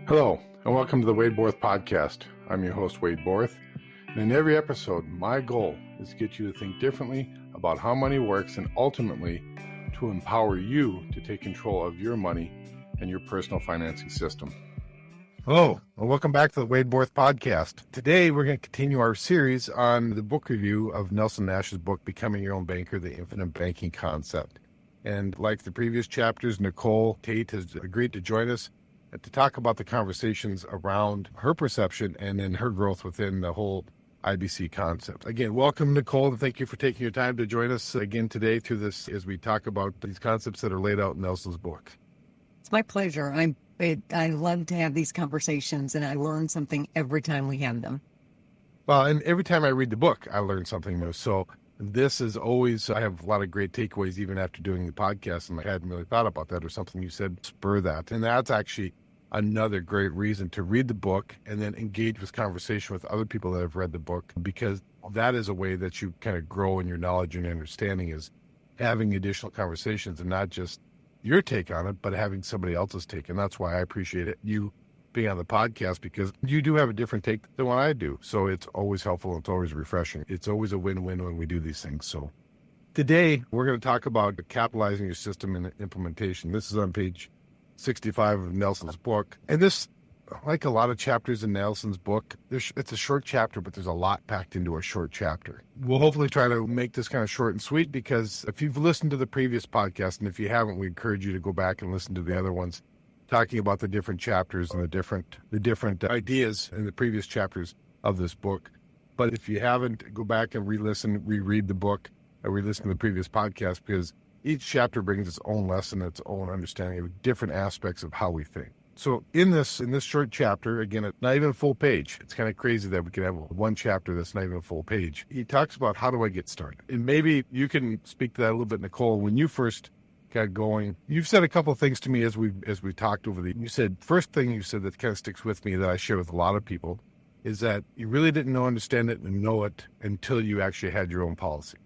Hello, and welcome to the Wade Borth Podcast. I'm your host, Wade Borth, and in every episode, my goal is to get you to think differently about how money works and ultimately to empower you to take control of your money and your personal financing system. Hello, and welcome back to the Wade Borth Podcast. Today, we're going to continue our series on the book review of Nelson Nash's book, Becoming Your Own Banker, The Infinite Banking Concept. And like the previous chapters, Nicole Tate has agreed to join us to talk about the conversations around her perception and then her growth within the whole IBC concept. Again, welcome, Nicole, and thank you for taking your time to join us again today through this as we talk about these concepts that are laid out in Nelson's book. It's my pleasure. I love to have these conversations, and I learn something every time we have them. Well, and every time I read the book, I learn something new. So this is always, I have a lot of great takeaways even after doing the podcast, and I hadn't really thought about that or something you said spur that. And that's actually another great reason to read the book and then engage with conversation with other people that have read the book, because that is a way that you kind of grow in your knowledge and understanding, is having additional conversations and not just your take on it, but having somebody else's take. And that's why I appreciate it, you being on the podcast, because you do have a different take than what I do. So it's always helpful. And it's always refreshing. It's always a win-win when we do these things. So today we're going to talk about capitalizing your system and implementation. This is on page 65 of Nelson's book. And this, like a lot of chapters in Nelson's book, it's a short chapter, but there's a lot packed into a short chapter. We'll hopefully try to make this kind of short and sweet, because if you've listened to the previous podcast, and if you haven't, we encourage you to go back and listen to the other ones, talking about the different chapters and the different ideas in the previous chapters of this book. But if you haven't, go back and reread the book, or re-listen to the previous podcast, because each chapter brings its own lesson, its own understanding of different aspects of how we think. So in this short chapter, again, it's not even a full page. It's kind of crazy that we can have one chapter that's not even a full page. He talks about, how do I get started? And maybe you can speak to that a little bit, Nicole. When you first got going, you've said a couple of things to me as we talked over first thing you said that kind of sticks with me, that I share with a lot of people, is that you really didn't understand it and know it until you actually had your own policy.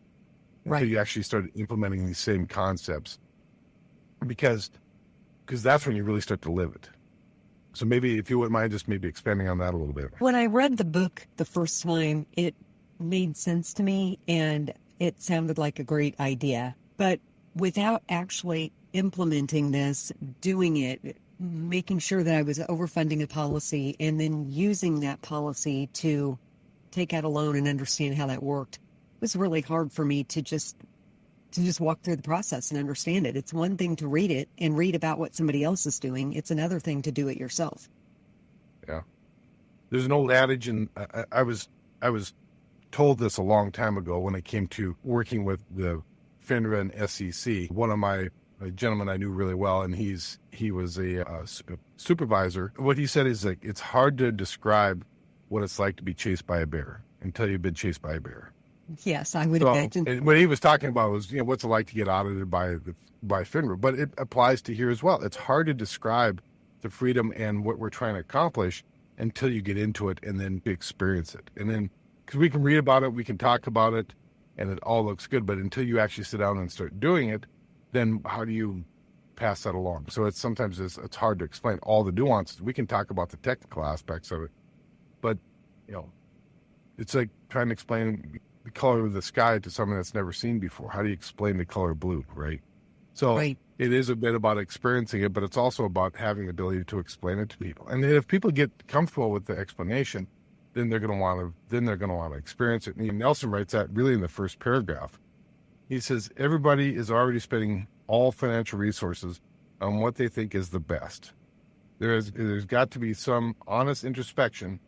Right. Until you actually started implementing these same concepts, because that's when you really start to live it. So maybe if you wouldn't mind just maybe expanding on that a little bit. When I read the book the first time, it made sense to me, and it sounded like a great idea. But without actually implementing this, doing it, making sure that I was overfunding a policy and then using that policy to take out a loan and understand how that worked, it was really hard for me to just walk through the process and understand it. It's one thing to read it and read about what somebody else is doing. It's another thing to do it yourself. Yeah. There's an old adage, and I was told this a long time ago when it came to working with the FINRA and SEC. One of a gentleman I knew really well, and he was a supervisor. What he said is, like, it's hard to describe what it's like to be chased by a bear until you've been chased by a bear. Yes, I would imagine. And what he was talking about was, what's it like to get audited by FINRA, but it applies to here as well. It's hard to describe the freedom and what we're trying to accomplish until you get into it and then experience it. And then, because we can read about it, we can talk about it, and it all looks good, but until you actually sit down and start doing it, then how do you pass that along? So sometimes it's hard to explain all the nuances. We can talk about the technical aspects of it, but it's like trying to explain the color of the sky to someone that's never seen before. How do you explain the color blue, right? So It is a bit about experiencing it, but it's also about having the ability to explain it to people. And if people get comfortable with the explanation, then they're going to want to experience it. And Nelson writes that really in the first paragraph. He says, everybody is already spending all financial resources on what they think is the best. There's got to be some honest introspection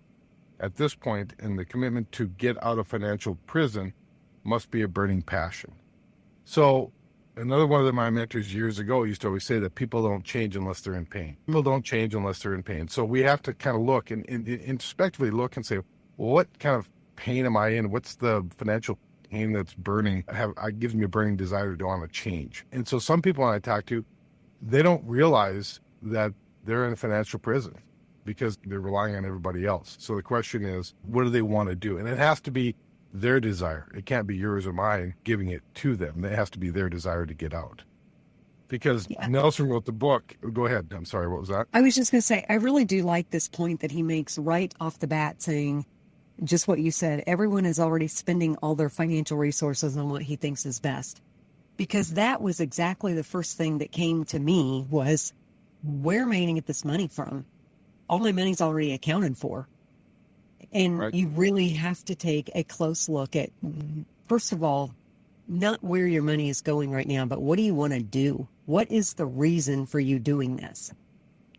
at this point, and the commitment to get out of financial prison must be a burning passion. So another one of my mentors years ago used to always say that people don't change unless they're in pain. People don't change unless they're in pain. So we have to kind of look and introspectively look and say, well, what kind of pain am I in? What's the financial pain that's burning? Gives me a burning desire to want to change. And so some people when I talk to, they don't realize that they're in a financial prison, because they're relying on everybody else. So the question is, what do they want to do? And it has to be their desire. It can't be yours or mine giving it to them. It has to be their desire to get out. because Yeah. Nelson wrote the book. Go ahead. I'm sorry. What was that? I was just going to say, I really do like this point that he makes right off the bat, saying just what you said. Everyone is already spending all their financial resources on what he thinks is best. Because that was exactly the first thing that came to me was, where am I going to get this money from? All my money's already accounted for. And Right. you really have to take a close look at, first of all, not where your money is going right now, but what do you want to do? What is the reason for you doing this?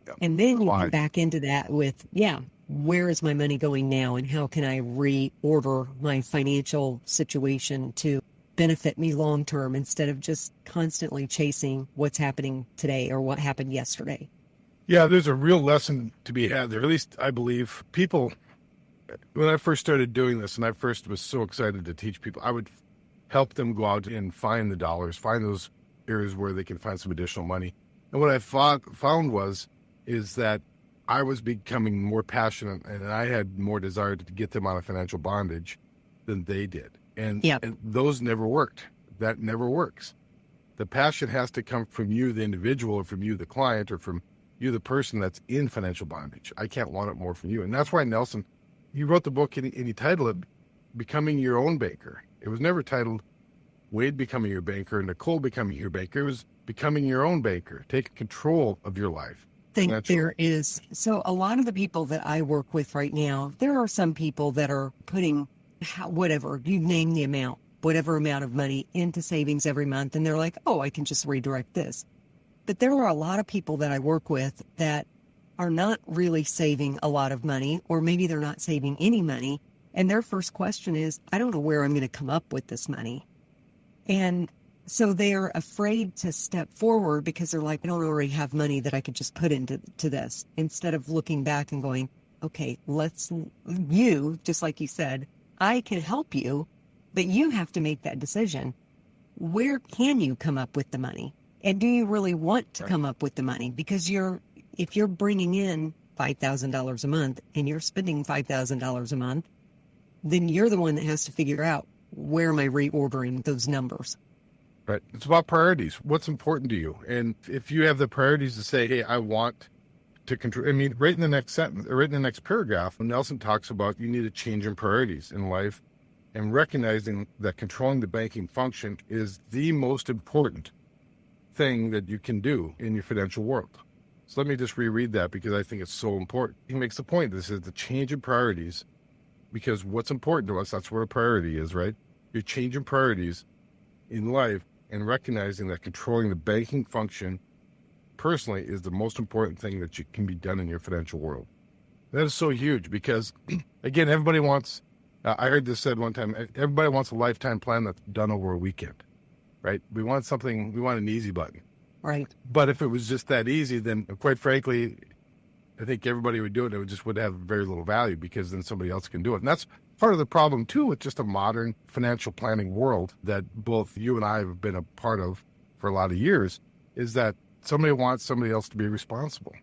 Yeah. And then you Why? get back into that with, where is my money going now? And how can I reorder my financial situation to benefit me long term instead of just constantly chasing what's happening today or what happened yesterday? Yeah, there's a real lesson to be had there. At least I believe people, when I first started doing this and I first was so excited to teach people, I would help them go out and find the dollars, find those areas where they can find some additional money. And what I found is that I was becoming more passionate and I had more desire to get them out of financial bondage than they did. And those never worked. That never works. The passion has to come from you, the individual, or from you, the client, or from you, the person that's in financial bondage. I can't want it more from you. And that's why Nelson, he wrote the book and he titled it Becoming Your Own Banker. It was never titled Wade Becoming Your Banker, Nicole Becoming Your Banker. It was Becoming Your Own Banker. Take control of your life. Think there is. So a lot of the people that I work with right now, there are some people that are putting whatever, you name the amount, whatever amount of money into savings every month. And they're like, oh, I can just redirect this. But there are a lot of people that I work with that are not really saving a lot of money, or maybe they're not saving any money. And their first question is, I don't know where I'm going to come up with this money. And so they're afraid to step forward because they're like, I don't already have money that I could just put into this, instead of looking back and going, okay, just like you said, I can help you, but you have to make that decision. Where can you come up with the money? And do you really want to come up with the money? Because if you're bringing in $5,000 a month and you're spending $5,000 a month, then you're the one that has to figure out, where am I reordering those numbers? Right. It's about priorities. What's important to you? And if you have the priorities to say, hey, I want to control, I mean, right in the next sentence, or right in the next paragraph, Nelson talks about you need a change in priorities in life, and recognizing that controlling the banking function is the most important thing that you can do in your financial world. So let me just reread that because I think it's so important. He makes the point, this is the change in priorities, because what's important to us, that's where a priority is, right? You're changing priorities in life and recognizing that controlling the banking function personally is the most important thing that can be done in your financial world. That is so huge because, again, everybody wants, I heard this said one time, everybody wants a lifetime plan that's done over a weekend, right? We want an easy button. Right. But if it was just that easy, then quite frankly, I think everybody would do it. It would have very little value because then somebody else can do it. And that's part of the problem too with just a modern financial planning world that both you and I have been a part of for a lot of years, is that somebody wants somebody else to be responsible.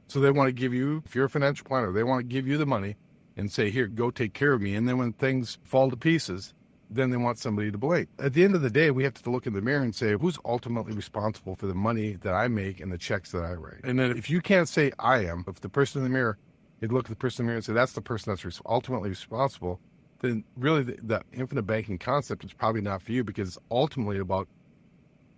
So they want to give you, if you're a financial planner, they want to give you the money and say, here, go take care of me. And then when things fall to pieces, then they want somebody to blame. At the end of the day, we have to look in the mirror and say, who's ultimately responsible for the money that I make and the checks that I write? And then if you can't say I am, if the person in the mirror, you'd look at the person in the mirror and say, that's the person that's ultimately responsible, then really the infinite banking concept is probably not for you, because it's ultimately about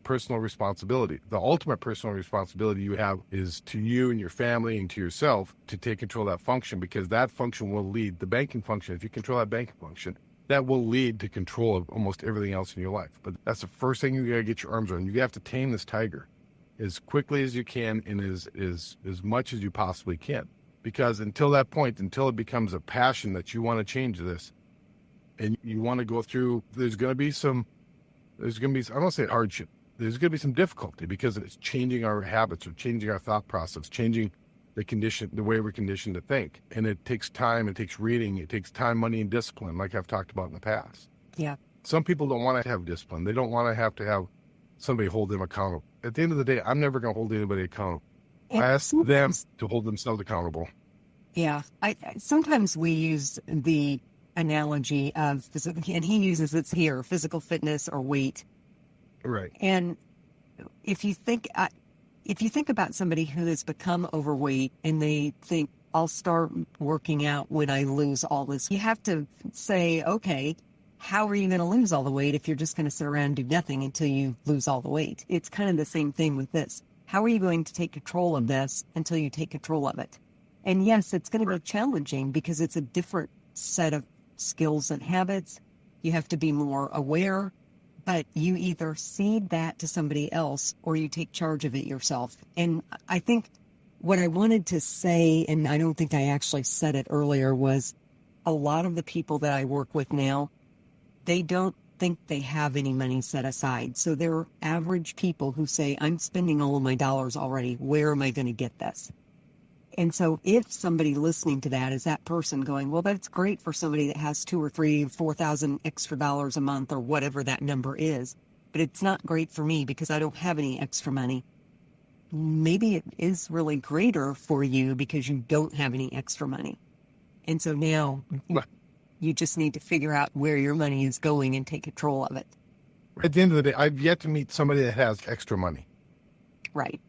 personal responsibility. The ultimate personal responsibility you have is to you and your family and to yourself to take control of that function, because that function will lead the banking function. If you control that banking function, that will lead to control of almost everything else in your life. But that's the first thing you got to get your arms around. You have to tame this tiger as quickly as you can and as much as you possibly can. Because until that point, until it becomes a passion that you want to change this and you want to go through, there's going to be, I don't want to say hardship. There's going to be some difficulty because it's changing our habits or changing our thought process, changing the way we're conditioned to think. And it takes time, it takes reading, it takes time, money, and discipline, like I've talked about in the past. Yeah. Some people don't want to have discipline. They don't want to have somebody hold them accountable. At the end of the day, I'm never going to hold anybody accountable. I ask them to hold themselves accountable. Yeah. Sometimes we use the analogy of physical, and he uses it here, physical fitness or weight. Right. And if you think about somebody who has become overweight and they think, I'll start working out when I lose all this, you have to say, okay, how are you going to lose all the weight if you're just going to sit around and do nothing until you lose all the weight? It's kind of the same thing with this. How are you going to take control of this until you take control of it? And yes, it's going to be challenging because it's a different set of skills and habits. You have to be more aware, but you either cede that to somebody else or you take charge of it yourself. And I think what I wanted to say, and I don't think I actually said it earlier, was a lot of the people that I work with now, they don't think they have any money set aside. So they're average people who say, I'm spending all of my dollars already. Where am I going to get this? And so if somebody listening to that is that person going, well, that's great for somebody that has $2,000 or $3,000, $4,000 extra dollars a month or whatever that number is, but it's not great for me because I don't have any extra money. Maybe it is really greater for you because you don't have any extra money. And so now you just need to figure out where your money is going and take control of it. At the end of the day, I've yet to meet somebody that has extra money. Right.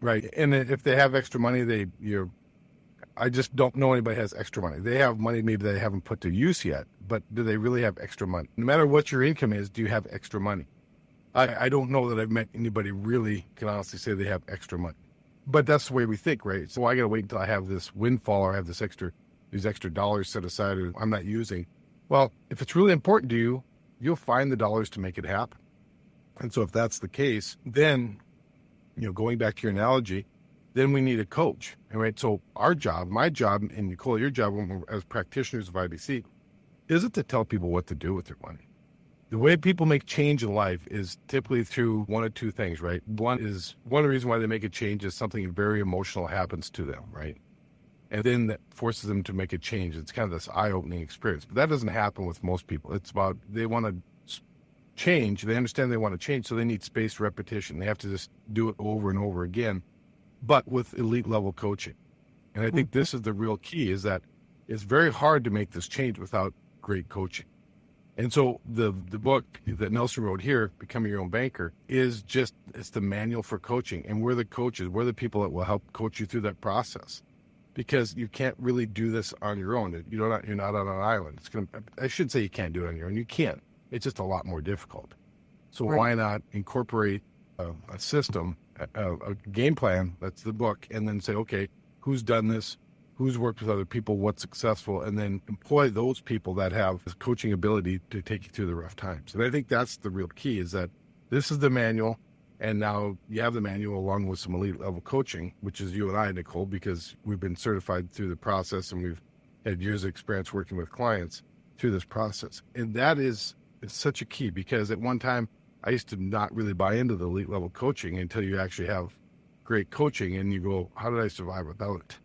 Right. And if they have extra money, I just don't know anybody has extra money. They have money maybe they haven't put to use yet, but do they really have extra money? No matter what your income is, do you have extra money? I don't know that I've met anybody really can honestly say they have extra money. But that's the way we think, right? So I got to wait until I have this windfall or I have these extra dollars set aside or I'm not using. Well, if it's really important to you, you'll find the dollars to make it happen. And so if that's the case, then, going back to your analogy, then we need a coach. All right. So our job, my job, and Nicole, your job as practitioners of IBC isn't to tell people what to do with their money. The way people make change in life is typically through one of two things, right? One of the reasons why they make a change is something very emotional happens to them, right? And then that forces them to make a change. It's kind of this eye-opening experience. But that doesn't happen with most people. It's about they want to change. They understand they want to change, so they need spaced repetition. They have to just do it over and over again, but with elite level coaching. And I think this is the real key, is that it's very hard to make this change without great coaching. And so the book that Nelson wrote here, Becoming Your Own Banker, it's the manual for coaching. And we're the coaches. We're the people that will help coach you through that process, because you can't really do this on your own. You're not on an island. I shouldn't say you can't do it on your own. You can. It's just a lot more difficult. So Why not incorporate a system, a game plan, that's the book, and then say, okay, who's done this? Who's worked with other people? What's successful? And then employ those people that have this coaching ability to take you through the rough times. And I think that's the real key, is that this is the manual. And now you have the manual along with some elite level coaching, which is you and I, Nicole, because we've been certified through the process and we've had years of experience working with clients through this process. And that is such a key, because at one time I used to not really buy into the elite level coaching until you actually have great coaching and you go, how did I survive without it?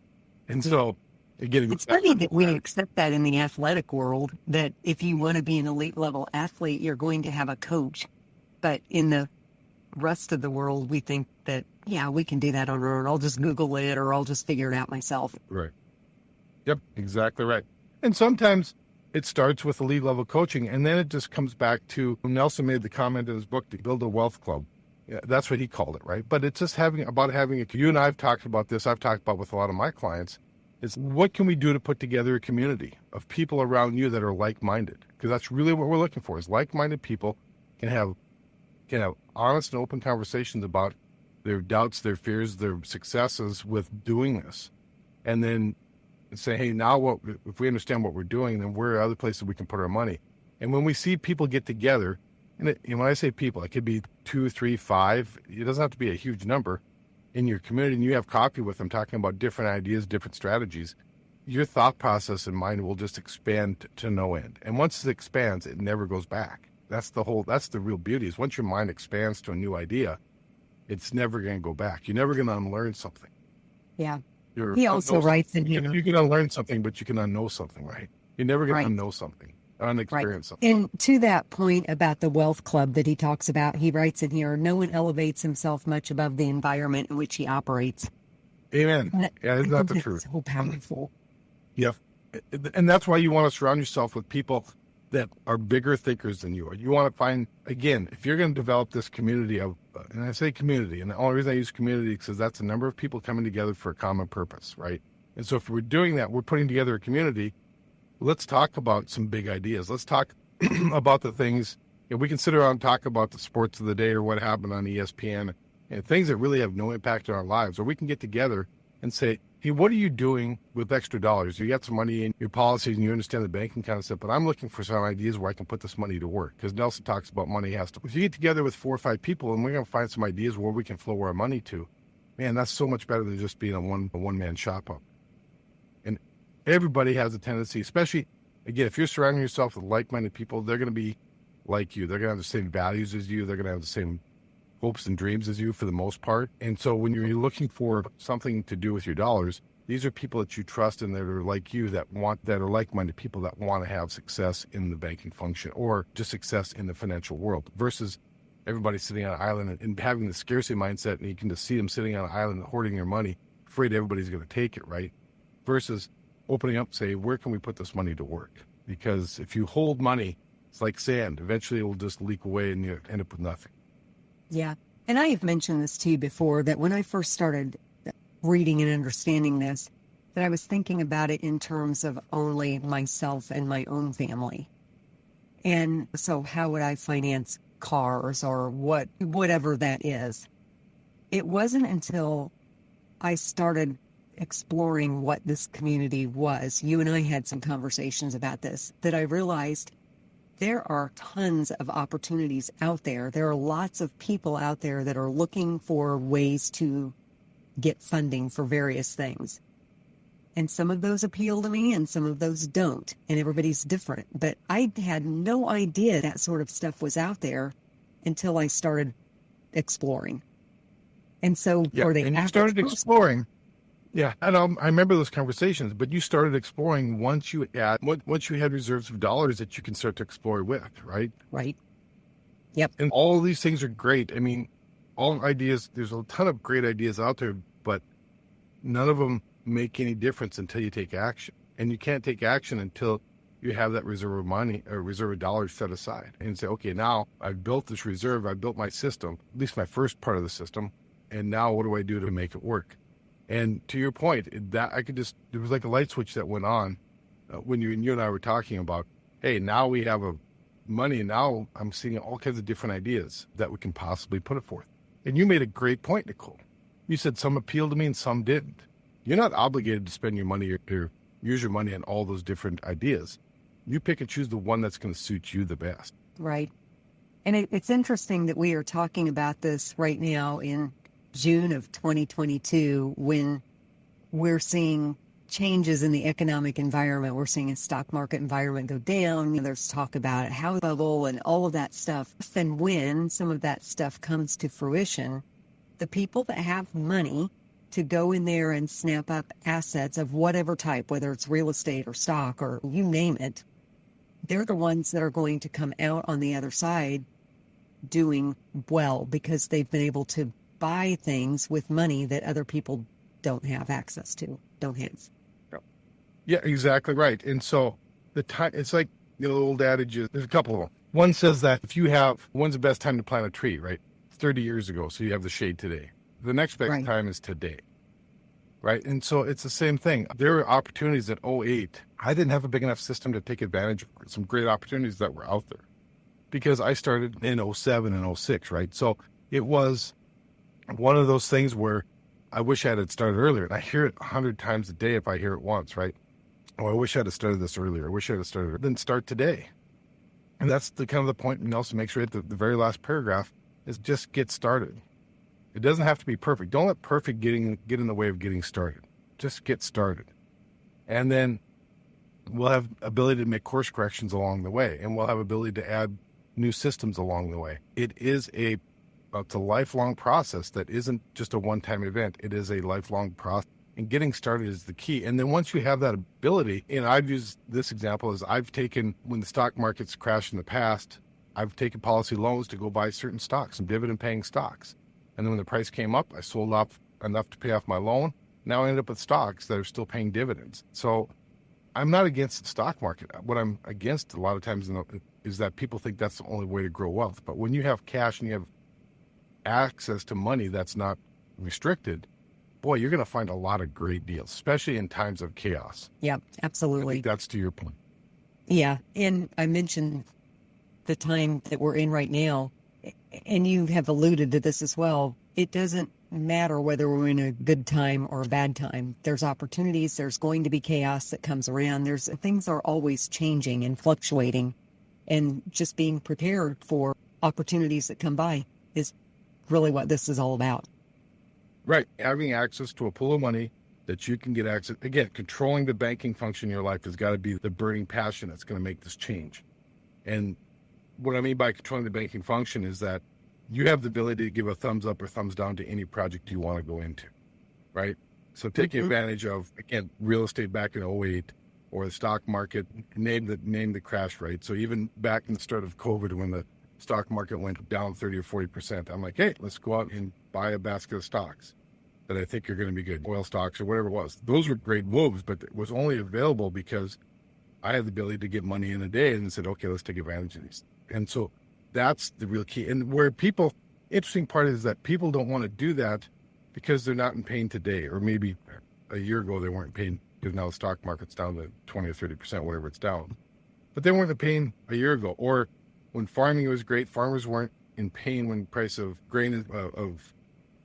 And so, again, it's funny that we accept that in the athletic world, that if you want to be an elite level athlete, you're going to have a coach. But in the rest of the world, we think that, yeah, we can do that on our own. I'll just Google it or I'll just figure it out myself. Right. Yep, exactly right. And sometimes it starts with elite level coaching, and then it just comes back to, Nelson made the comment in his book, to build a wealth club. Yeah, that's what he called it, right? But it's just having you and I have talked about this. I've talked about with a lot of my clients, is what can we do to put together a community of people around you that are like-minded? Because that's really what we're looking for, is like-minded people can have honest and open conversations about their doubts, their fears, their successes with doing this. And then say, hey, now if we understand what we're doing, then where are other places we can put our money? And when we see people get together, and when I say people, it could be 2, 3, 5. It doesn't have to be a huge number in your community, and you have coffee with them talking about different ideas, different strategies. Your thought process and mind will just expand to no end. And once it expands, it never goes back. That's the real beauty, is once your mind expands to a new idea, it's never going to go back. You're never going to unlearn something. Yeah. He also writes in here. You can unlearn something, but you can unknow something, right? You're never going to unknow something. Unexperienced something. And to that point about the wealth club that he talks about, he writes in here, no one elevates himself much above the environment in which he operates. Amen. Yeah, isn't that the truth? So powerful. Yeah. And that's why you want to surround yourself with people that are bigger thinkers than you are. You want to find, again, if you're going to develop this community of, and I say community, and the only reason I use community is because that's a number of people coming together for a common purpose, right? And so if we're doing that, we're putting together a community. Let's talk about some big ideas. Let's talk about the things, we can sit around and talk about the sports of the day or what happened on ESPN and things that really have no impact on our lives. Or we can get together and say, hey, what are you doing with extra dollars? You got some money in your policies and you understand the banking concept, but I'm looking for some ideas where I can put this money to work. Because Nelson talks about money has to, if you get together with 4 or 5 people and we're going to find some ideas where we can flow our money to, man, that's so much better than just being a one-man shop up. And everybody has a tendency, especially, again, if you're surrounding yourself with like-minded people, they're going to be like you. They're going to have the same values as you. They're going to have the same hopes and dreams as you for the most part. And so when you're looking for something to do with your dollars, these are people that you trust and that are like you, that are like-minded people that want to have success in the banking function or just success in the financial world versus everybody sitting on an island and having the scarcity mindset. And you can just see them sitting on an island hoarding their money, afraid everybody's going to take it, right? Versus opening up, say, where can we put this money to work? Because if you hold money, it's like sand. Eventually it will just leak away and you end up with nothing. Yeah. And I have mentioned this to you before, that when I first started reading and understanding this, that I was thinking about it in terms of only myself and my own family. And so how would I finance cars or whatever that is? It wasn't until I started exploring what this community was, you and I had some conversations about this, that I realized there are tons of opportunities out there. There are lots of people out there that are looking for ways to get funding for various things. And some of those appeal to me and some of those don't. And everybody's different. But I had no idea that sort of stuff was out there until I started exploring. And so for the and you started exploring. Yeah, I know. I remember those conversations, but you started exploring once you had reserves of dollars that you can start to explore with, right? Right. Yep. And all of these things are great. I mean, all ideas, there's a ton of great ideas out there, but none of them make any difference until you take action. And you can't take action until you have that reserve of money or reserve of dollars set aside and say, okay, now I've built this reserve, I've built my system, at least my first part of the system, and now what do I do to make it work? And to your point, that there was like a light switch that went on when you and I were talking about, hey, now we have money, and now I'm seeing all kinds of different ideas that we can possibly put it forth. And you made a great point, Nicole. You said some appealed to me and some didn't. You're not obligated to spend your money or use your money on all those different ideas. You pick and choose the one that's going to suit you the best. Right. And it's interesting that we are talking about this right now in June of 2022, when we're seeing changes in the economic environment. We're seeing a stock market environment go down. There's talk about house bubble and all of that stuff. And when some of that stuff comes to fruition, the people that have money to go in there and snap up assets of whatever type, whether it's real estate or stock or you name it, they're the ones that are going to come out on the other side doing well because they've been able to buy things with money that other people don't have access to, don't have. Yeah, exactly right. And so it's like the old adage, there's a couple of them. One says that when's the best time to plant a tree, right? 30 years ago, so you have the shade today. The next best time is today, right? And so it's the same thing. There were opportunities at 2008. I didn't have a big enough system to take advantage of some great opportunities that were out there because I started in 2007 and 2006, right? So it was one of those things where I wish I had started earlier. And I hear it 100 times a day if I hear it once, right? Oh, I wish I had started this earlier. I wish I had started earlier. Then start today. And that's the kind of the point Nelson makes right at the very last paragraph is just get started. It doesn't have to be perfect. Don't let perfect get in the way of getting started. Just get started. And then we'll have ability to make course corrections along the way. And we'll have ability to add new systems along the way. It's a lifelong process that isn't just a one-time event. It is a lifelong process. And getting started is the key. And then once you have that ability, I've used this example as when the stock market's crashed in the past, I've taken policy loans to go buy certain stocks, some dividend-paying stocks. And then when the price came up, I sold off enough to pay off my loan. Now I ended up with stocks that are still paying dividends. So I'm not against the stock market. What I'm against a lot of times is that people think that's the only way to grow wealth. But when you have cash and you have access to money that's not restricted, boy, you're going to find a lot of great deals, especially in times of chaos. Yeah, absolutely. I think that's to your point. Yeah. And I mentioned the time that we're in right now, and you have alluded to this as well. It doesn't matter whether we're in a good time or a bad time. There's opportunities. There's going to be chaos that comes around. Things are always changing and fluctuating, and just being prepared for opportunities that come by is really what this is all about. Right. Having access to a pool of money that you can get access. Again, controlling the banking function in your life has got to be the burning passion that's going to make this change. And what I mean by controlling the banking function is that you have the ability to give a thumbs up or thumbs down to any project you want to go into, right? So taking advantage of, again, real estate back in 2008 or the stock market, name the crash, right? So even back in the start of COVID, when the stock market went down 30 or 40%, I'm like, hey, let's go out and buy a basket of stocks that I think are going to be good, oil stocks or whatever it was. Those were great moves, but it was only available because I had the ability to get money in a day and said, okay, let's take advantage of these. And so that's the real key. And where interesting part is that people don't want to do that because they're not in pain today, or maybe a year ago they weren't in pain because now the stock market's down to 20 or 30%, whatever it's down. But they weren't in pain a year ago. Or when farming was great, farmers weren't in pain when the price of grain, of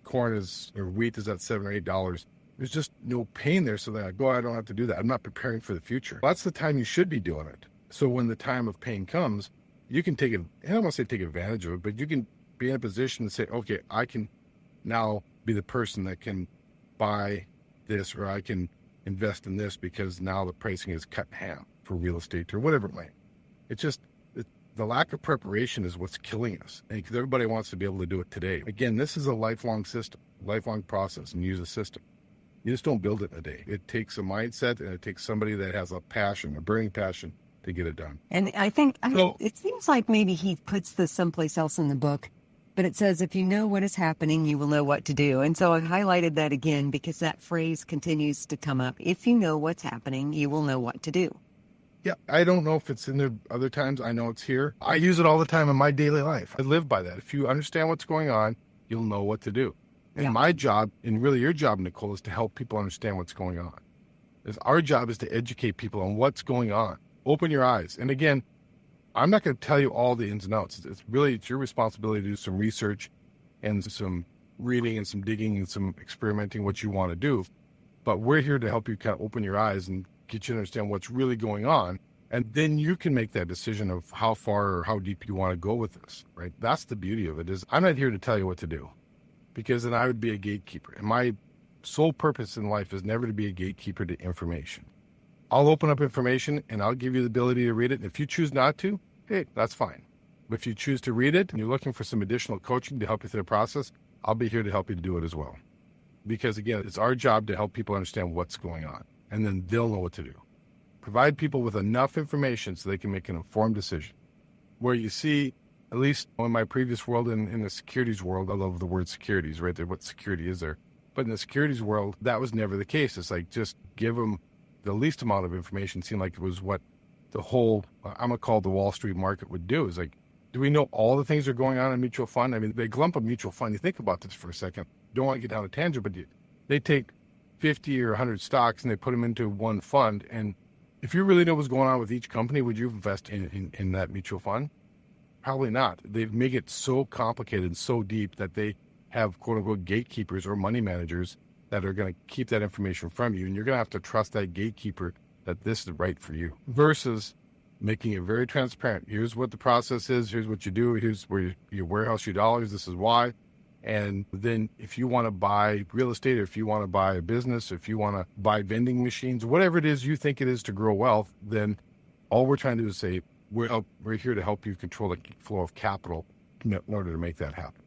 corn or wheat is at $7 or $8. There's just no pain there. So that I don't have to do that. I'm not preparing for the future. Well, that's the time you should be doing it. So when the time of pain comes, you can I don't want to say take advantage of it, but you can be in a position to say, okay, I can now be the person that can buy this, or I can invest in this because now the pricing is cut in half for real estate or whatever it might. It's just the lack of preparation is what's killing us. And because everybody wants to be able to do it today. Again, this is a lifelong system, lifelong process, and use a system. You just don't build it in a day. It takes a mindset, and it takes somebody that has a passion, a burning passion, to get it done. And I think it seems like maybe he puts this someplace else in the book, but it says, if you know what is happening, you will know what to do. And so I highlighted that again because that phrase continues to come up. If you know what's happening, you will know what to do. Yeah, I don't know if it's in there other times. I know it's here. I use it all the time in my daily life. I live by that. If you understand what's going on, you'll know what to do. And my job, and really your job, Nicole, is to help people understand what's going on. Our job is to educate people on what's going on. Open your eyes. And again, I'm not going to tell you all the ins and outs. It's your responsibility to do some research and some reading and some digging and some experimenting what you want to do. But we're here to help you kind of open your eyes and get you to understand what's really going on. And then you can make that decision of how far or how deep you want to go with this, right? That's the beauty of it, is I'm not here to tell you what to do, because then I would be a gatekeeper. And my sole purpose in life is never to be a gatekeeper to information. I'll open up information and I'll give you the ability to read it. And if you choose not to, hey, that's fine. But if you choose to read it and you're looking for some additional coaching to help you through the process, I'll be here to help you to do it as well. Because again, it's our job to help people understand what's going on, and then they'll know what to do. Provide people with enough information so they can make an informed decision. Where you see, at least in my previous world, in the securities world, I love the word securities, right there, what security is there? But in the securities world, that was never the case. It's like, just give them the least amount of information. Seemed like it was what the whole, I'm going to call the Wall Street market would do. Is like, do we know all the things that are going on in a mutual fund? I mean, they lump a mutual fund. You think about this for a second. Don't want to get down a tangent, but they take 50 or 100 stocks and they put them into one fund. And if you really know what's going on with each company, would you invest in that mutual fund? Probably not. They make it so complicated and so deep that they have quote unquote gatekeepers or money managers that are going to keep that information from you. And you're going to have to trust that gatekeeper that this is right for you, versus making it very transparent. Here's what the process is. Here's what you do. Here's where you warehouse your dollars. This is why. And then if you want to buy real estate, or if you want to buy a business, if you want to buy vending machines, whatever it is you think it is to grow wealth, then all we're trying to do is say, we're here to help you control the flow of capital in order to make that happen.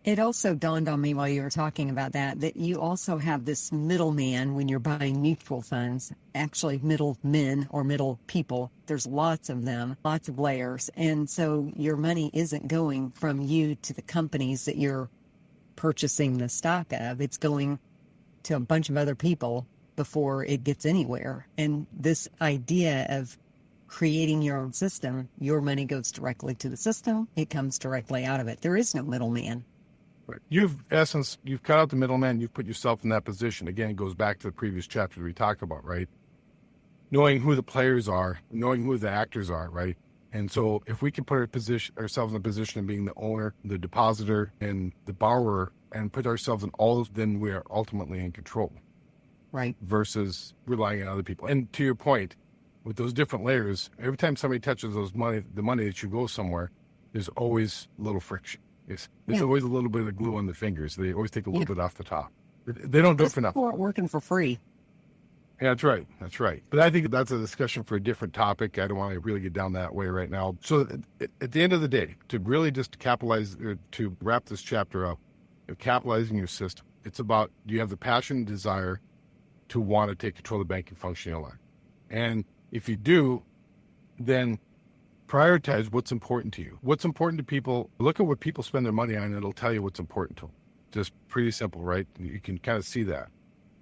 It also dawned on me while you were talking about that you also have this middleman when you're buying mutual funds, actually middlemen or middle people. There's lots of them, lots of layers. And so your money isn't going from you to the companies that you're purchasing the stock of. It's going to a bunch of other people before it gets anywhere. And this idea of creating your own system, your money goes directly to the system. It comes directly out of it. There is no middleman. Right. You've cut out the middleman. You've put yourself in that position. Again, it goes back to the previous chapter we talked about, right? Knowing who the players are, knowing who the actors are, right? And so if we can put ourselves in a position of being the owner, the depositor, and the borrower, and put ourselves in all, then we are ultimately in control. Right. Versus relying on other people. And to your point, with those different layers, every time somebody touches the money that you go somewhere, there's always a little friction. There's always a little bit of glue on the fingers. They always take a little bit off the top. They don't do it for nothing. People aren't working for free. Yeah, that's right. That's right. But I think that's a discussion for a different topic. I don't want to really get down that way right now. So at the end of the day, to really just capitalize, to wrap this chapter up, capitalizing your system, it's about, do you have the passion and desire to want to take control of the banking function in your life? And if you do, then prioritize what's important to you. What's important to people, look at what people spend their money on, and it'll tell you what's important to them. Just pretty simple, right? You can kind of see that.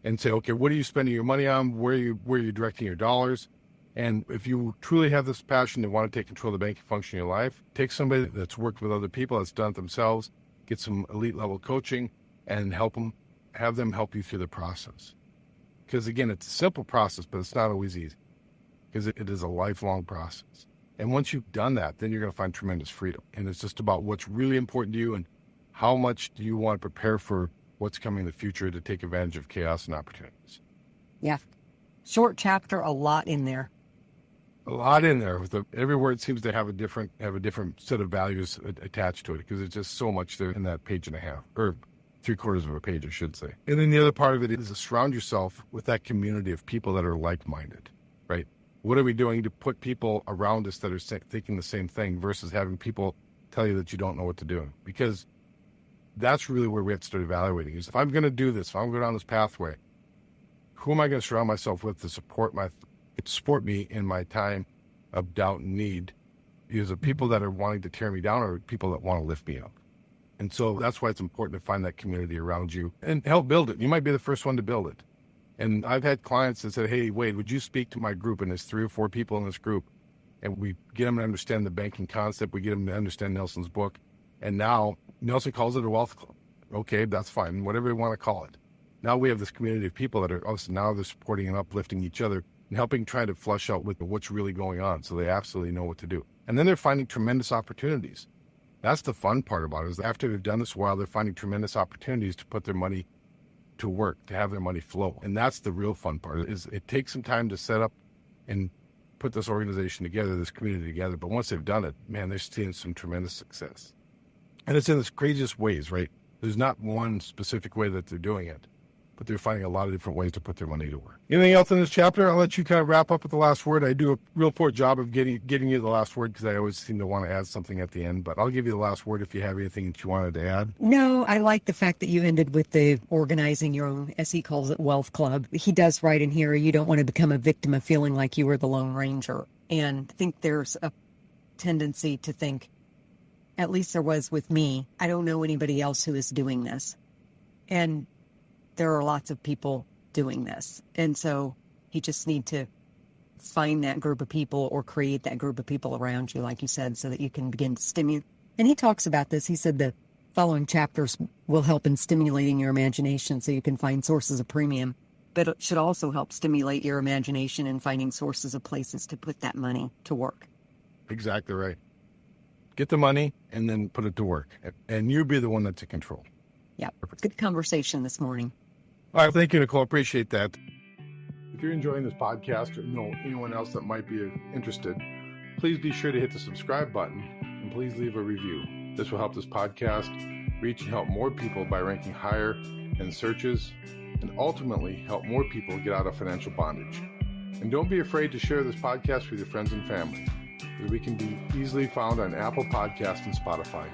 And say, okay, what are you spending your money on? Where are you directing your dollars? And if you truly have this passion and want to take control of the banking function in your life, take somebody that's worked with other people, that's done it themselves, get some elite level coaching, and have them help you through the process. Because again, it's a simple process, but it's not always easy, because it is a lifelong process. And once you've done that, then you're going to find tremendous freedom. And it's just about what's really important to you and how much do you want to prepare for what's coming in the future to take advantage of chaos and opportunities. Yeah. Short chapter, a lot in there. A lot in there. Every word seems to have a different set of values attached to it, because it's just so much there in that page and a half, or 3/4 of a page, I should say. And then the other part of it is to surround yourself with that community of people that are like-minded, right? What are we doing to put people around us that are thinking the same thing versus having people tell you that you don't know what to do? Because that's really where we have to start evaluating is, if I'm going to do this, if I'm going down this pathway, who am I going to surround myself with to support me in my time of doubt and need? Is it people that are wanting to tear me down, or people that want to lift me up? And so that's why it's important to find that community around you and help build it. You might be the first one to build it. And I've had clients that said, hey, Wade, would you speak to my group? And there's 3 or 4 people in this group. And we get them to understand the banking concept. We get them to understand Nelson's book. And now Nelson calls it a wealth club. Okay, that's fine. Whatever you want to call it. Now we have this community of people that are also, now they're supporting and uplifting each other and helping try to flush out with what's really going on, so they absolutely know what to do. And then they're finding tremendous opportunities. That's the fun part about it, is after they've done this a while, they're finding tremendous opportunities to put their money to work, to have their money flow. And that's the real fun part, is it takes some time to set up and put this organization together, this community together. But once they've done it, man, they're seeing some tremendous success. And it's in the craziest ways, right? There's not one specific way that they're doing it, but they're finding a lot of different ways to put their money to work. Anything else in this chapter? I'll let you kind of wrap up with the last word. I do a real poor job of getting you the last word, because I always seem to want to add something at the end, but I'll give you the last word if you have anything that you wanted to add. No, I like the fact that you ended with the organizing your own, as he calls it, wealth club. He does write in here, you don't want to become a victim of feeling like you were the Lone Ranger. And I think there's a tendency to think, at least there was with me, I don't know anybody else who is doing this. And there are lots of people doing this. And so you just need to find that group of people, or create that group of people around you, like you said, so that you can begin to stimulate. And he talks about this. He said the following chapters will help in stimulating your imagination so you can find sources of premium, but it should also help stimulate your imagination in finding sources of places to put that money to work. Exactly right. Get the money and then put it to work. And you be the one that's in control. Yeah. Good conversation this morning. All right. Thank you, Nicole. Appreciate that. If you're enjoying this podcast, or know anyone else that might be interested, please be sure to hit the subscribe button, and please leave a review. This will help this podcast reach and help more people by ranking higher in searches, and ultimately help more people get out of financial bondage. And don't be afraid to share this podcast with your friends and family, as we can be easily found on Apple Podcasts and Spotify.